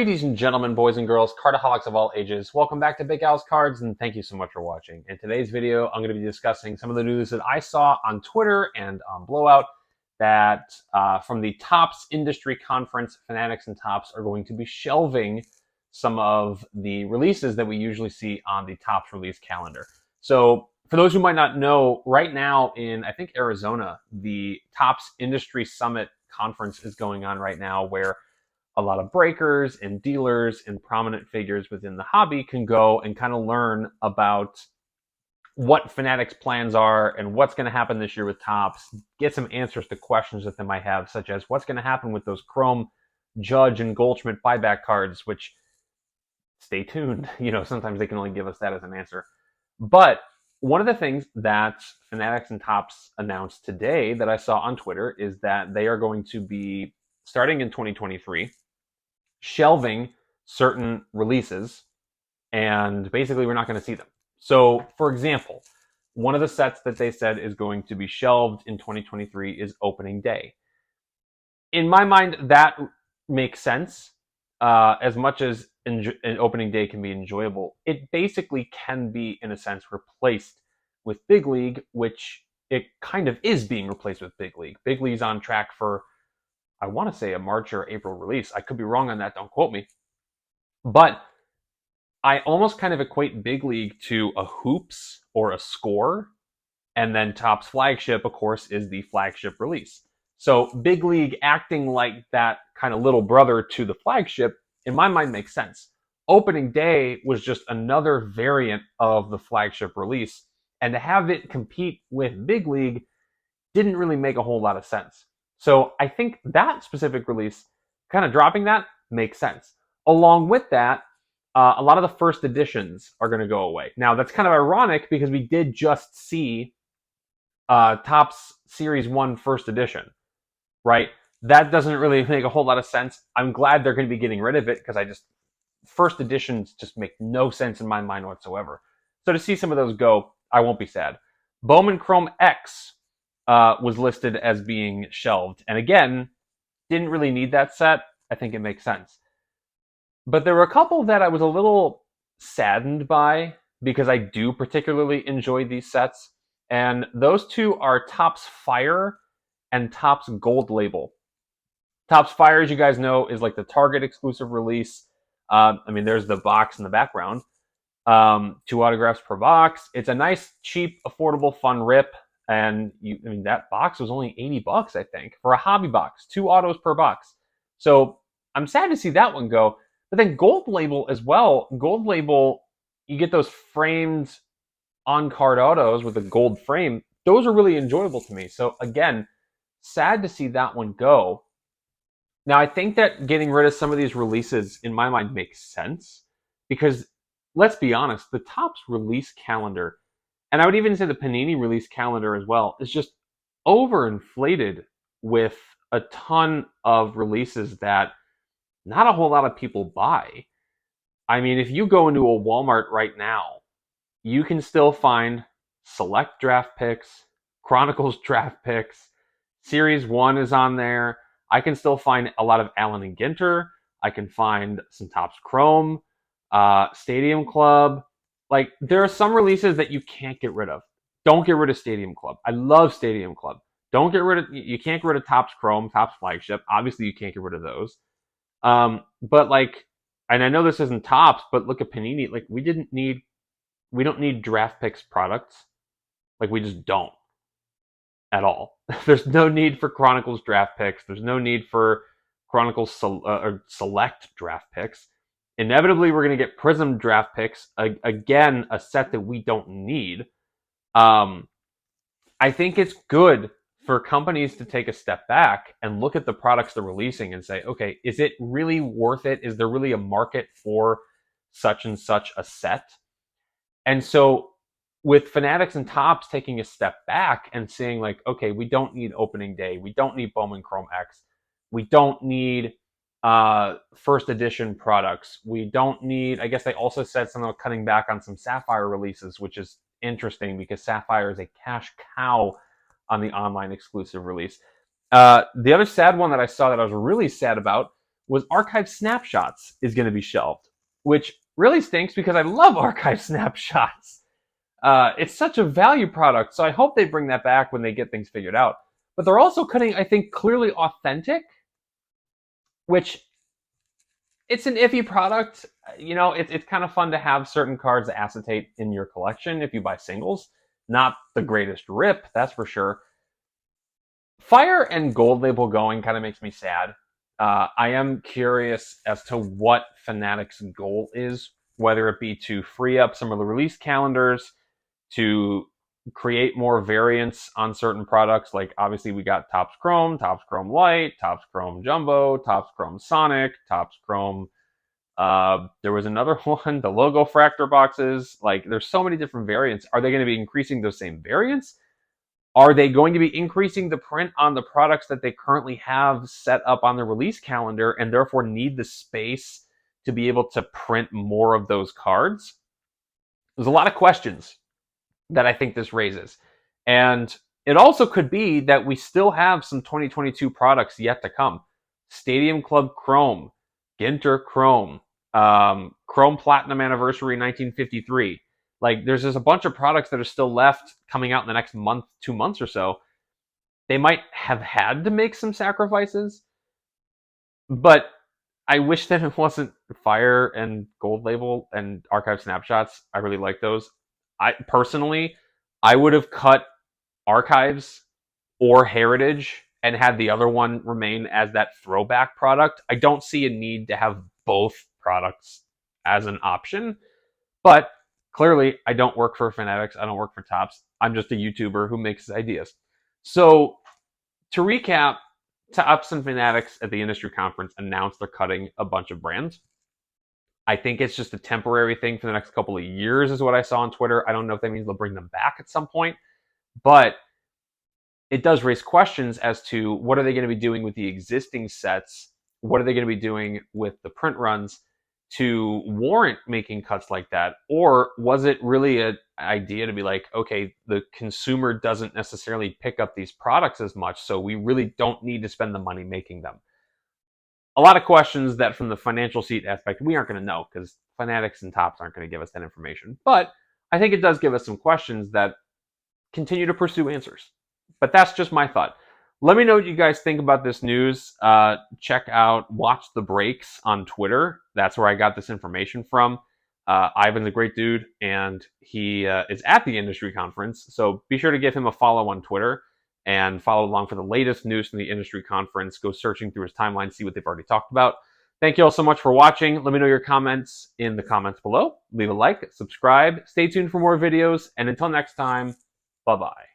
Ladies and gentlemen, boys and girls, cardaholics of all ages, welcome back to Big Al's Cards, and thank you so much for watching. In today's video, I'm going to be discussing some of the news that I saw on Twitter and on Blowout that from the Topps Industry Conference, Fanatics and Topps are going to be shelving some of the releases that we usually see on the Topps release calendar. So for those who might not know, right now in, I think, Arizona, the Topps Industry Summit Conference is going on right now, where a lot of breakers and dealers and prominent figures within the hobby can go and kind of learn about what Fanatics plans are and what's going to happen this year with Topps, get some answers to questions that they might have, such as what's going to happen with those Chrome, Judge, and Goldschmidt buyback cards, which, stay tuned. Sometimes they can only give us that as an answer. But one of the things that Fanatics and Topps announced today that I saw on Twitter is that they are going to be, starting in 2023, shelving certain releases, and basically we're not going to see them. So, for example, one of the sets that they said is going to be shelved in 2023 is Opening Day. In my mind, that makes sense. As much as an Opening Day can be enjoyable, it basically can be, in a sense, replaced with Big League, which it kind of is being replaced with Big League. Big League's on track for, I want to say, a March or April release. I could be wrong on that, don't quote me. But I almost kind of equate Big League to a Hoops or a Score, and then Topps Flagship, of course, is the flagship release. So Big League acting like that kind of little brother to the flagship, in my mind, makes sense. Opening Day was just another variant of the flagship release, and to have it compete with Big League didn't really make a whole lot of sense. So I think that specific release, kind of dropping that, makes sense. Along with that, a lot of the first editions are going to go away. Now, that's kind of ironic because we did just see Topps Series 1 first edition, right? That doesn't really make a whole lot of sense. I'm glad they're going to be getting rid of it because first editions just make no sense in my mind whatsoever. So to see some of those go, I won't be sad. Bowman Chrome X was listed as being shelved. And again, didn't really need that set. I think it makes sense. But there were a couple that I was a little saddened by because I do particularly enjoy these sets. And those two are Topps Fire and Topps Gold Label. Topps Fire, as you guys know, is like the Target exclusive release. There's the box in the background. 2 autographs per box. It's a nice, cheap, affordable, fun rip. And that box was only $80, I think, for a hobby box, 2 autos per box. So I'm sad to see that one go. But then Gold Label as well. Gold Label, you get those framed on-card autos with a gold frame. Those are really enjoyable to me. So again, sad to see that one go. Now, I think that getting rid of some of these releases, in my mind, makes sense. Because, let's be honest, the Topps release calendar, and I would even say the Panini release calendar as well, is just overinflated with a ton of releases that not a whole lot of people buy. If you go into a Walmart right now, you can still find select draft picks, Chronicles draft picks, Series 1 is on there. I can still find a lot of Allen and Ginter. I can find some Topps Chrome, Stadium Club. There are some releases that you can't get rid of. Don't get rid of Stadium Club. I love Stadium Club. You can't get rid of Topps Chrome, Topps Flagship. Obviously, you can't get rid of those. And I know this isn't Topps, but look at Panini. We don't need draft picks products. We just don't at all. There's no need for Chronicles draft picks. There's no need for Chronicles select draft picks. Inevitably, we're going to get Prism draft picks. Again, a set that we don't need. I think it's good for companies to take a step back and look at the products they're releasing and say, okay, is it really worth it? Is there really a market for such and such a set? And so with Fanatics and Topps taking a step back and saying okay, we don't need Opening Day. We don't need Bowman Chrome X. We don't need first edition products. We don't need, I guess they also said something about cutting back on some Sapphire releases, which is interesting because Sapphire is a cash cow on the online exclusive release. The other sad one that I saw that I was really sad about was Archive Snapshots is going to be shelved, which really stinks because I love Archive Snapshots. It's such a value product, so I hope they bring that back when they get things figured out. But they're also cutting, I think, Clearly Authentic, which it's an iffy product. You know, it's kind of fun to have certain cards acetate in your collection if you buy singles. Not the greatest rip, that's for sure. Fire and Gold Label going kind of makes me sad. I am curious as to what Fanatics' goal is, whether it be to free up some of the release calendars, to create more variants on certain products. Like obviously we got Topps Chrome Light, Topps Chrome Jumbo, Topps Chrome Sonic, Topps Chrome. There was another one, the logo fractor boxes. Like there's so many different variants. Are they going to be increasing those same variants? Are they going to be increasing the print on the products that they currently have set up on the release calendar and therefore need the space to be able to print more of those cards? There's a lot of questions that I think this raises. And it also could be that we still have some 2022 products yet to come. Stadium Club Chrome, Ginter Chrome, Chrome Platinum Anniversary 1953. Like, there's just a bunch of products that are still left coming out in the next month, 2 months or so. They might have had to make some sacrifices, but I wish that it wasn't Fire and Gold Label and Archive Snapshots. I really like those. I would have cut Archives or Heritage and had the other one remain as that throwback product. I don't see a need to have both products as an option, but clearly, I don't work for Fanatics. I don't work for Topps. I'm just a YouTuber who makes ideas. So, to recap, Topps and Fanatics at the industry conference announced they're cutting a bunch of brands. I think it's just a temporary thing for the next couple of years, is what I saw on Twitter. I don't know if that means they'll bring them back at some point, but it does raise questions as to what are they going to be doing with the existing sets? What are they going to be doing with the print runs to warrant making cuts like that? Or was it really an idea to be like, okay, the consumer doesn't necessarily pick up these products as much, so we really don't need to spend the money making them? A lot of questions that from the financial seat aspect, we aren't going to know because Fanatics and Topps aren't going to give us that information. But I think it does give us some questions that continue to pursue answers. But that's just my thought. Let me know what you guys think about this news. Check out Watch the Breaks on Twitter. That's where I got this information from. Ivan's a great dude, and he is at the industry conference. So be sure to give him a follow on Twitter and follow along for the latest news from the industry conference. Go searching through his timeline, see what they've already talked about. Thank you all so much for watching. Let me know your comments in the comments below. Leave a like, subscribe, stay tuned for more videos, and until next time, bye-bye.